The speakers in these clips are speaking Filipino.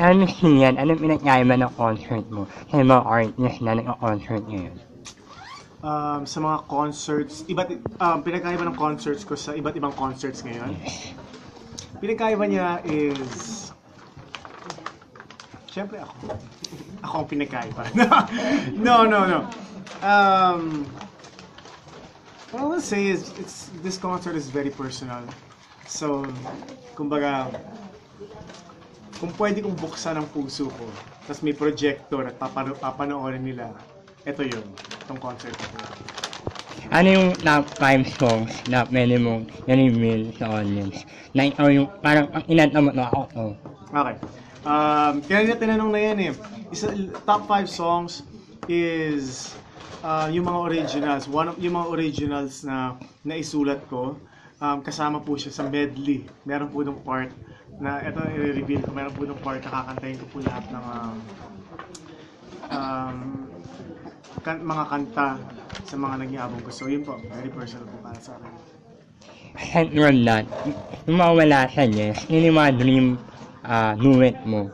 Ano yan? Anong pinagkaiba ng concert mo sa mga artist na nag-concert ngayon? Sa mga concerts, pinagkaiba ng concerts ko sa iba't ibang concerts ngayon. Pinagkaiba niya is, syempre ako. Ako ang pinagkaiba. No. What I will say is, this concert is very personal. So, kumbaga, kung pwede kong buksan ang puso ko, tapos may projector at papanoorin nila, ito yun, itong concert ko. Ano yung top 5 songs na pwede mong i-reveal sa audience? Na ikaw yung parang ang inanta mo na ako to. Okay. Kaya nila tinanong na yan eh. Top 5 songs is yung mga originals. Yung mga originals na naisulat ko, kasama po siya sa medley. Meron po ng part na, ito i-reveal ko, meron po ng part na kakantahin ko po lahat ng mga kanta sa mga nagyabong ko. So yun po, very personal po para sa akin. Aside from that, yung mawala sa yes, yun yung mga dream duet mo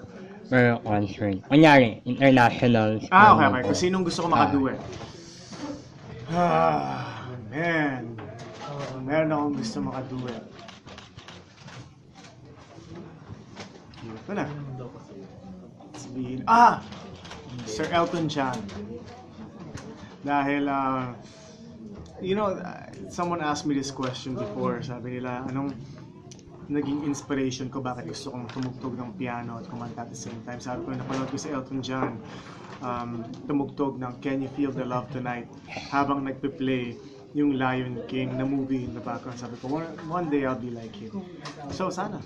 per concert. Kunyari, international. Okay. Kung sinong gusto ko makaduet. Man. Meron akong gusto makaduet. Ito na. Sabihin, Sir Elton John. Dahil, someone asked me this question before. Sabi nila, anong naging inspiration ko, bakit gusto kong tumugtog ng piano at kumanta at the same time. Sabi ko, napanood ko si Elton John tumugtog ng Can You Feel the Love Tonight habang nagpe-play yung Lion King na movie in the background. Sabi ko, one day I'll be like him. So, sana.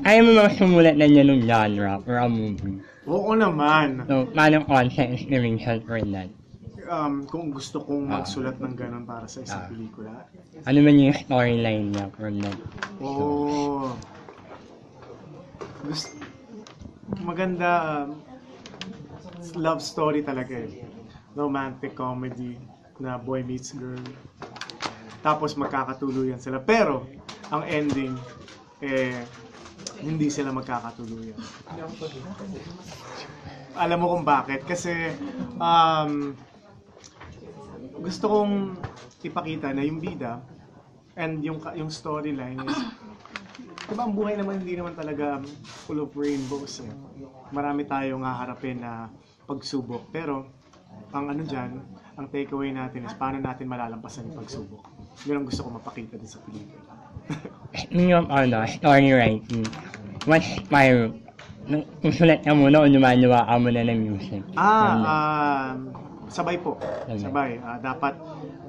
Ayaw mo mga sumulat na niya nung genre or a movie? Oo naman. So, paano concept inspiration for that? Kung gusto kong magsulat ng ganun para sa isang pelikula. Ano man yung storyline niya from that? Maganda. Love story talaga eh. Romantic comedy na boy meets girl. Tapos magkakatuluyan sila. Pero, ang ending, hindi sila magkakatuluyan. Alam mo kung bakit? Kasi, gusto kong ipakita na yung bida and yung storyline is, diba ang buhay naman hindi naman talaga full of rainbows eh. Marami tayong haharapin na pagsubok. Pero, ang ang takeaway natin is paano natin malalampasan yung pagsubok. Yun ang gusto ko mapakita din sa pelikula. Yung story writing, what inspired? Susulat ka muna o lumalawa ka muna ng music? Sabay po. Sabay. Dapat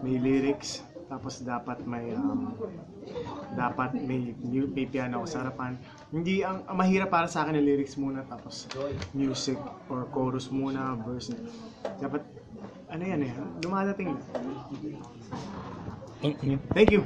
may lyrics, tapos dapat may piano sa harapan. Hindi ang mahirap para sa akin ang lyrics muna, tapos music or chorus muna, verse. Dapat dumadating. Thank you. Thank you.